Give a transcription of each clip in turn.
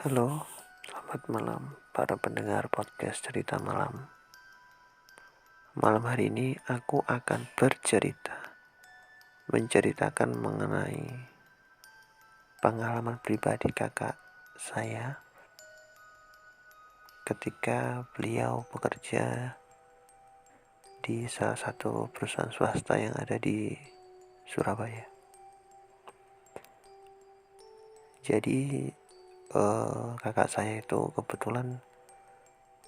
Halo, selamat malam para pendengar podcast cerita malam. Malam hari ini aku akan menceritakan mengenai pengalaman pribadi kakak saya ketika beliau bekerja di salah satu perusahaan swasta yang ada di Surabaya. Jadi kakak saya itu kebetulan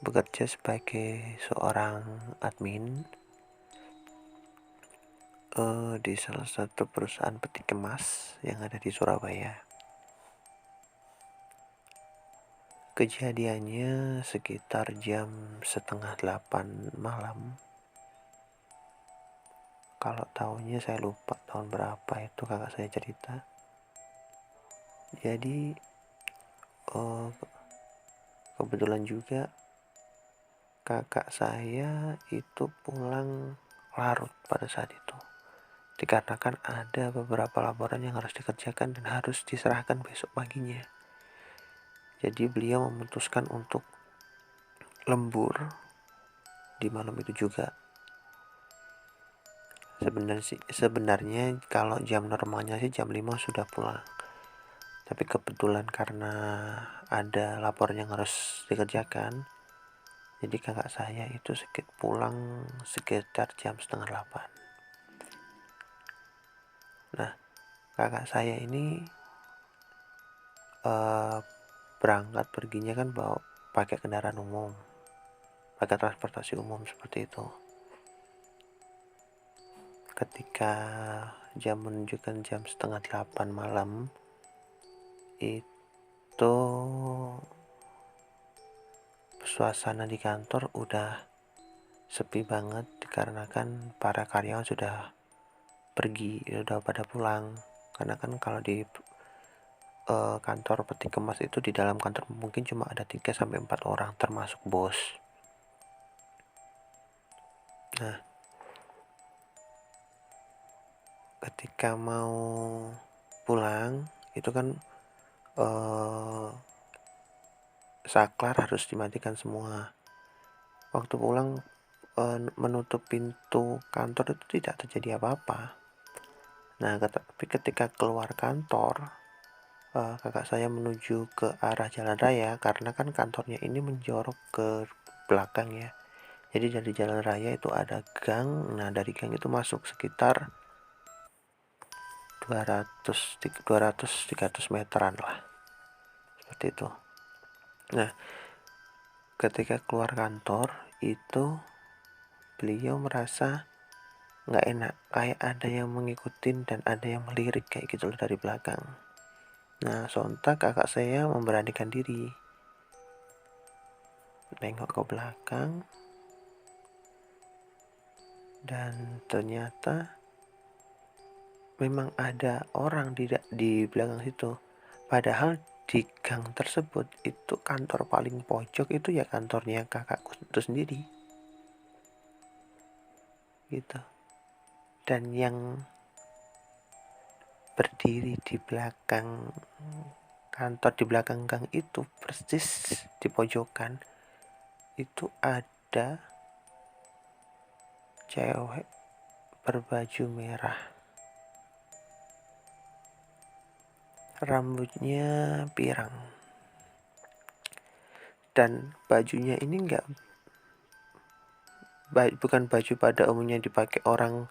bekerja sebagai seorang admin di salah satu perusahaan peti kemas yang ada di Surabaya. Kejadiannya sekitar jam 7:30 malam. Kalau tahunnya saya lupa tahun berapa itu kakak saya cerita. Jadi kebetulan juga kakak saya itu pulang larut pada saat itu. Dikarenakan ada beberapa laporan yang harus dikerjakan dan harus diserahkan besok paginya. Jadi beliau memutuskan untuk lembur di malam itu juga. Sebenarnya kalau jam normalnya sih jam 5 sudah pulang. Tapi kebetulan karena ada laporan yang harus dikerjakan, jadi kakak saya itu pulang sekitar jam 7:30. Nah, kakak saya ini berangkat perginya kan pakai kendaraan umum, pakai transportasi umum seperti itu. Ketika jam menunjukkan jam 7:30 malam, itu suasana di kantor udah sepi banget dikarenakan para karyawan sudah pergi, sudah pada pulang. Karena kan kalau di kantor peti kemas itu di dalam kantor mungkin cuma ada 3-4 orang termasuk bos. Nah, ketika mau pulang itu kan saklar harus dimatikan semua. Waktu pulang menutup pintu kantor itu tidak terjadi apa-apa. Nah, tapi ketika keluar kantor, kakak saya menuju ke arah jalan raya karena kan kantornya ini menjorok ke belakang ya. Jadi dari jalan raya itu ada gang. Nah, dari gang itu masuk sekitar 200-300 meteran lah. Seperti itu. Nah, ketika keluar kantor itu beliau merasa nggak enak, kayak ada yang mengikutin dan ada yang melirik kayak gitu loh dari belakang. Nah, sontak kakak saya memberanikan diri nengok ke belakang dan ternyata memang ada orang di belakang situ. Padahal di gang tersebut itu kantor paling pojok itu ya kantornya kakakku itu sendiri gitu. Dan yang berdiri di belakang kantor, di belakang gang itu persis di pojokan itu ada cewek berbaju merah, rambutnya pirang, dan bajunya ini bukan baju pada umumnya dipakai orang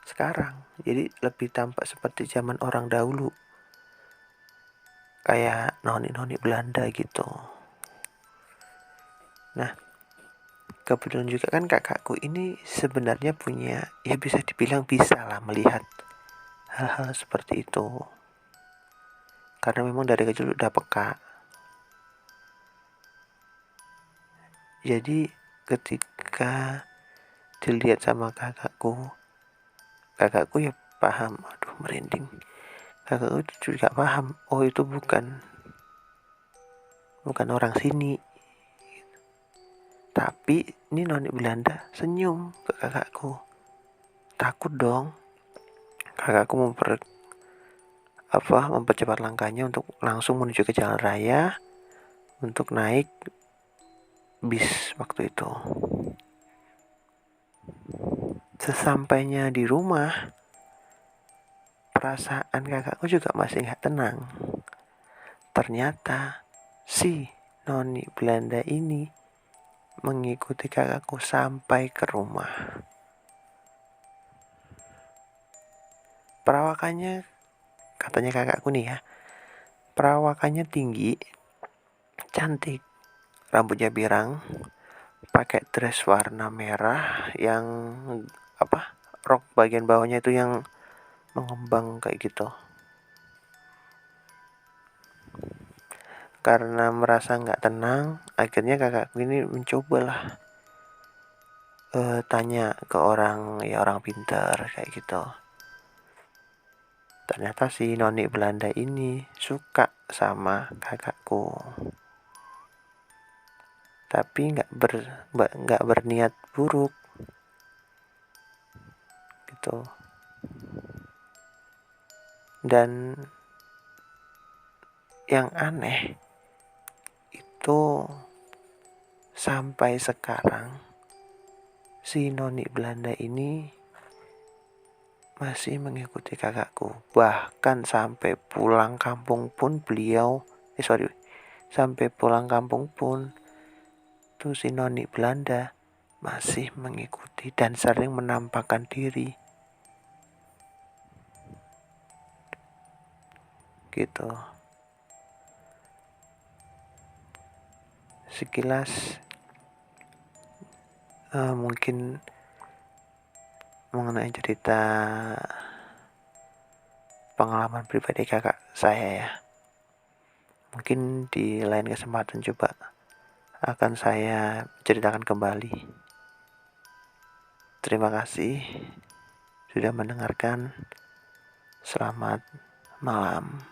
sekarang. Jadi lebih tampak seperti zaman orang dahulu, kayak noni-noni Belanda gitu. Nah, kebetulan juga kan kakakku ini sebenarnya punya, ya bisa dibilang bisa lah melihat hal-hal seperti itu. Karena memang dari kecil udah peka. Jadi ketika dilihat sama kakakku ya paham. Aduh, merinding. Kakakku juga paham, oh itu bukan orang sini. Tapi ini noni Belanda senyum ke kakakku. Takut dong. Kakakku mempercepat langkahnya untuk langsung menuju ke jalan raya untuk naik bis waktu itu. Sesampainya di rumah, perasaan kakakku juga masih gak tenang. Ternyata si noni Belanda ini mengikuti kakakku sampai ke rumah. Perawakannya, katanya kakakku nih ya, perawakannya tinggi, cantik, rambutnya pirang, pakai dress warna merah yang rok bagian bawahnya itu yang mengembang kayak gitu. Karena merasa nggak tenang, akhirnya kakakku ini mencobalah tanya ke orang pintar kayak gitu. Ternyata si noni Belanda ini suka sama kakakku, tapi nggak berniat buruk gitu. Dan yang aneh itu sampai sekarang si noni Belanda ini masih mengikuti kakakku. Bahkan sampai pulang kampung pun sampai pulang kampung pun tuh si noni Belanda masih mengikuti dan sering menampakkan diri gitu. Sekilas mungkin mengenai cerita pengalaman pribadi kakak saya ya. Mungkin di lain kesempatan coba akan saya ceritakan kembali. Terima kasih sudah mendengarkan. Selamat malam.